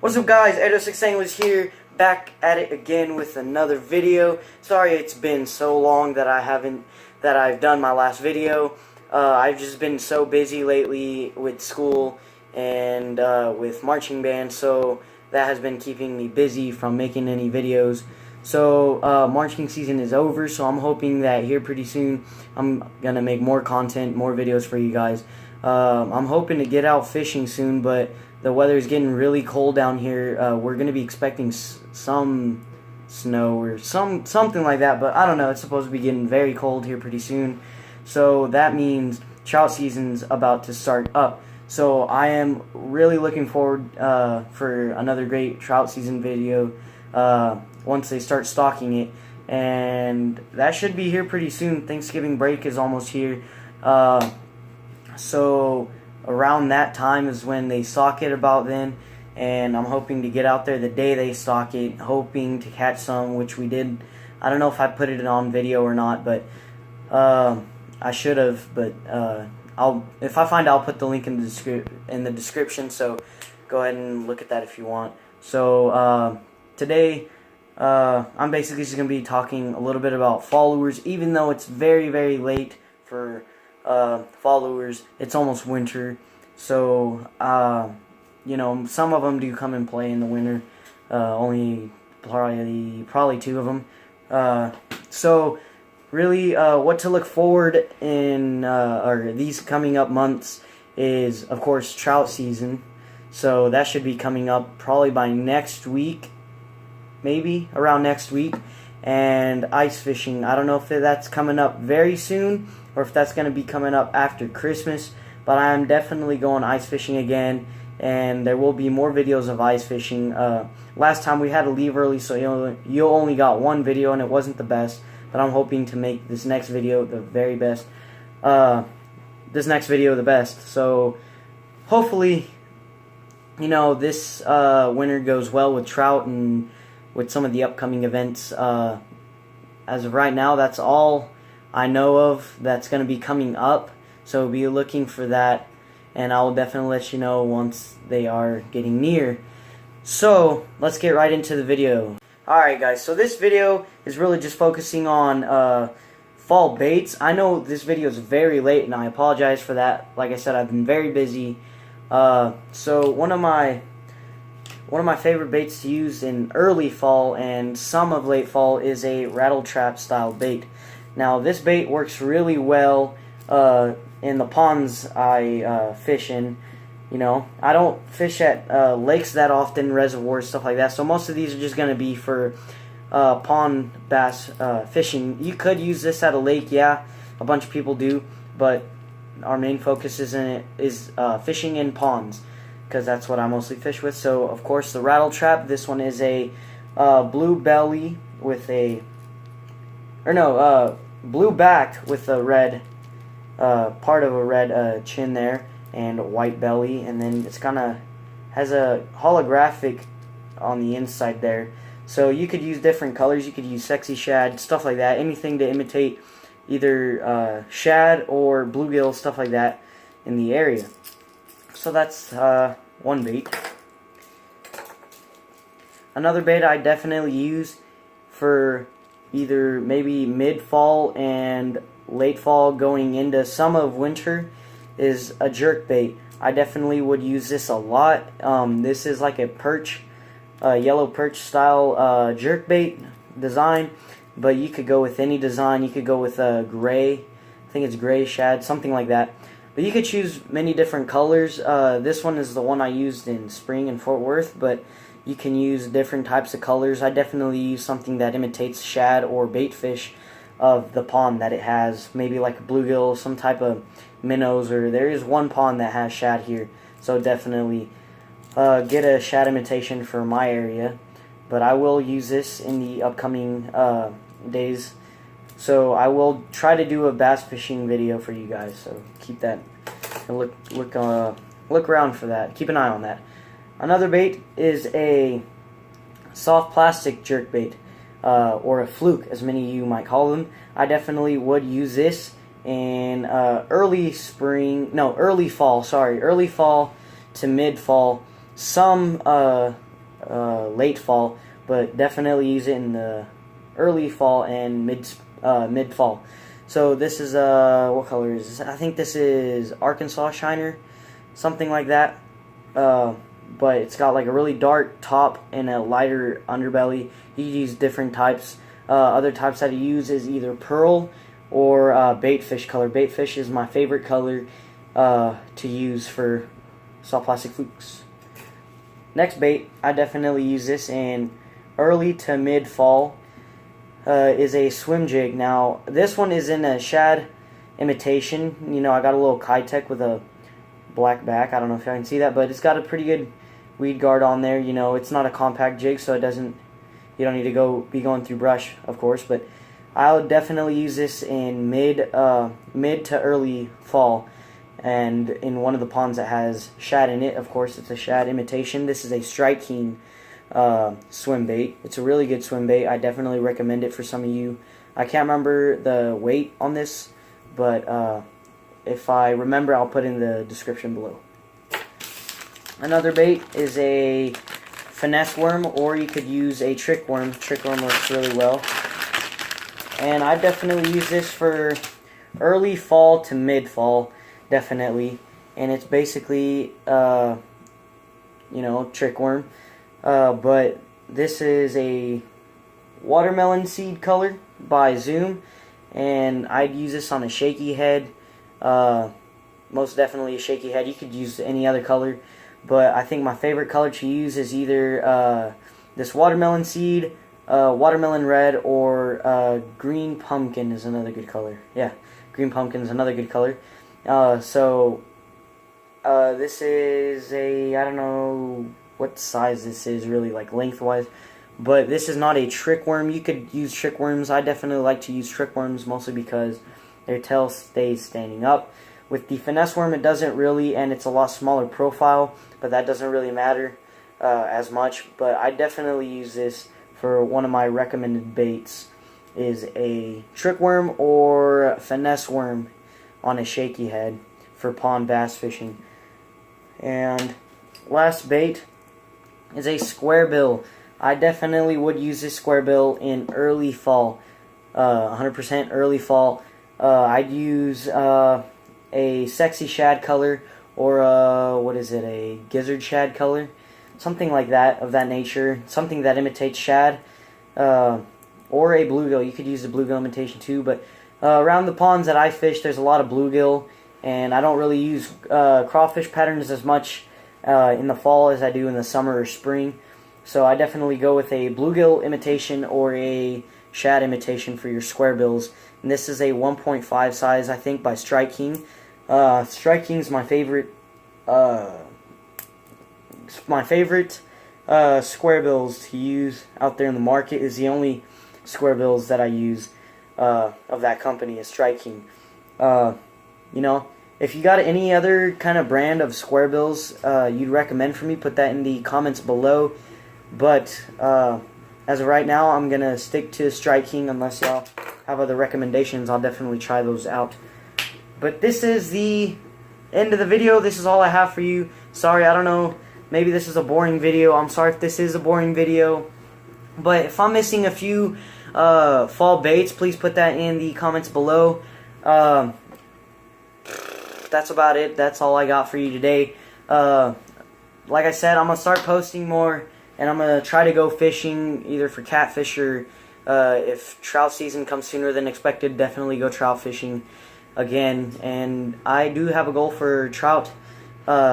What's up, guys? 806 was here, back at it again with another video. Sorry it's been so long that I've done my last video. I've just been so busy lately with school and with marching band, so that has been keeping me busy from making any videos. So marching season is over, so I'm hoping that here pretty soon I'm gonna make more content, more videos for you guys. I'm hoping to get out fishing soon, but the weather is getting really cold down here. We're going to be expecting some snow or something like that, but I don't know. It's supposed to be getting very cold here pretty soon. So that means trout season's about to start up. So I am really looking forward for another great trout season video once they start stocking it. And that should be here pretty soon. Thanksgiving break is almost here. So around that time is when they stock it, about then, and I'm hoping to get out there the day they stock it, hoping to catch some, which we did. I don't know if I put it on video or not, but I should have, but if I find out, I'll put the link in the description, so go ahead and look at that if you want. So today I'm basically just going to be talking a little bit about fall lures, even though it's very, very late for fall lures. It's almost winter, so you know, some of them do come and play in the winter. Only probably two of them. So really, what to look forward in or these coming up months is, of course, trout season. So that should be coming up probably by next week, maybe around next week. And ice fishing, I don't know if that's coming up very soon or if that's going to be coming up after Christmas, but I am definitely going ice fishing again, and there will be more videos of ice fishing. Last time we had to leave early, so you only got one video, and it wasn't the best, but I'm hoping to make this next video the very best. So hopefully, you know, this winter goes well with trout and with some of the upcoming events. As of right now, that's all I know of that's going to be coming up, so be looking for that, and I will definitely let you know once they are getting near. So let's get right into the video. Alright guys, so this video is really just focusing on fall baits. I know this video is very late, and I apologize for that. Like I said, I've been very busy. So one of my favorite baits to use in early fall and some of late fall is a rattle trap style bait. Now this bait works really well in the ponds I fish in. You know, I don't fish at lakes that often, reservoirs, stuff like that, so most of these are just going to be for pond bass fishing. You could use this at a lake, yeah, a bunch of people do, but our main focus is fishing in ponds, because that's what I mostly fish with. So of course the rattle trap, this one is a blue belly with blue backed with a red part of a red chin there, and a white belly, and then it's kinda has a holographic on the inside there. So you could use different colors, you could use sexy shad, stuff like that, anything to imitate either shad or bluegill, stuff like that in the area. So that's one bait. Another bait I definitely use for either maybe mid-fall and late fall going into some of winter is a jerk bait. I definitely would use this a lot. This is like a perch, yellow perch style jerk bait design, but you could go with any design. You could go with gray, I think it's gray shad, something like that. But you could choose many different colors. This one is the one I used in spring in Fort Worth, but you can use different types of colors. I definitely use something that imitates shad or bait fish of the pond that it has, maybe like a bluegill, some type of minnows, or there is one pond that has shad here, so definitely get a shad imitation for my area. But I will use this in the upcoming days, so I will try to do a bass fishing video for you guys, so keep that, look around for that, keep an eye on that. Another bait is a soft plastic jerk bait, or a fluke, as many of you might call them. I definitely would use this in early fall to mid-fall. Some late fall, but definitely use it in the early fall and mid fall. So this is what color is this? I think this is Arkansas Shiner, something like that. But it's got like a really dark top and a lighter underbelly. You use different types. Other types that I use is either pearl or baitfish color. Baitfish is my favorite color to use for soft plastic flukes. Next bait, I definitely use this in early to mid fall, is a swim jig. Now this one is in a shad imitation. You know, I got a little Kitech with a black back. I don't know if you can see that, but it's got a pretty good weed guard on there. You know, it's not a compact jig, so it doesn't, you don't need to be going through brush, of course, but I would definitely use this in mid to early fall, and in one of the ponds that has shad in it. Of course, it's a shad imitation. This is a Strike King swim bait. It's a really good swim bait. I definitely recommend it for some of you. I can't remember the weight on this, but if I remember, I'll put in the description below. Another bait is a finesse worm, or you could use a trick worm. Trick worm works really well. And I definitely use this for early fall to mid fall, definitely. And it's basically, you know, trick worm. But this is a watermelon seed color by Zoom, and I'd use this on a shaky head. Most definitely a shaky head. You could use any other color, but I think my favorite color to use is either this watermelon seed, watermelon red, or green pumpkin is another good color. Yeah, green pumpkin is another good color. This is a, I don't know what size this is really, like lengthwise, but this is not a trick worm. You could use trick worms. I definitely like to use trick worms, mostly because their tail stays standing up. With the finesse worm, it doesn't really, and it's a lot smaller profile, but that doesn't really matter as much. But I definitely use this for one of my recommended baits, is a trick worm or finesse worm on a shaky head for pond bass fishing. And last bait is a square bill. I definitely would use this square bill in early fall, 100% early fall. I'd use a sexy shad color, or a gizzard shad color, something like that, of that nature, something that imitates shad, or a bluegill. You could use a bluegill imitation too, but around the ponds that I fish, there's a lot of bluegill, and I don't really use crawfish patterns as much in the fall as I do in the summer or spring. So I definitely go with a bluegill imitation or a shad imitation for your square bills. And this is a 1.5 size, I think, by Strike King. Strike King's my favorite. Square bills to use out there in the market. Is the only square bills that I use of that company is Strike King. You know, if you got any other kind of brand of square bills you'd recommend for me, put that in the comments below. But as of right now, I'm gonna stick to Strike King. Unless y'all have other recommendations, I'll definitely try those out. But this is the end of the video. This is all I have for you. Sorry, I don't know, maybe this is a boring video. I'm sorry if this is a boring video. But if I'm missing a few fall baits, please put that in the comments below. That's about it. That's all I got for you today. Like I said, I'm gonna start posting more, and I'm gonna try to go fishing either for catfish or if trout season comes sooner than expected, definitely go trout fishing again. And I do have a goal for trout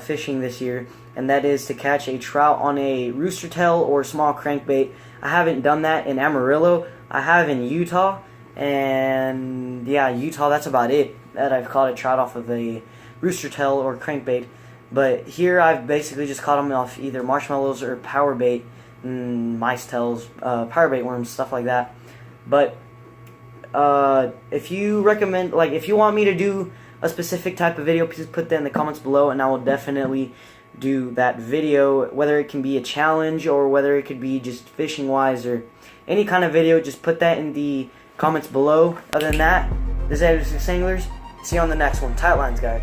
fishing this year, and that is to catch a trout on a rooster tail or small crankbait. I haven't done that in Amarillo. I have in Utah, and yeah, Utah, that's about it that I've caught a trout off of a rooster tail or crankbait. But here I've basically just caught them off either marshmallows or power bait, mice tails, power bait worms, stuff like that. But if you recommend, like, if you want me to do a specific type of video, please put that in the comments below, and I will definitely do that video. Whether it can be a challenge or whether it could be just fishing wise or any kind of video, just put that in the comments below. Other than that, this is Edward Six Anglers. See you on the next one. Tight lines, guys.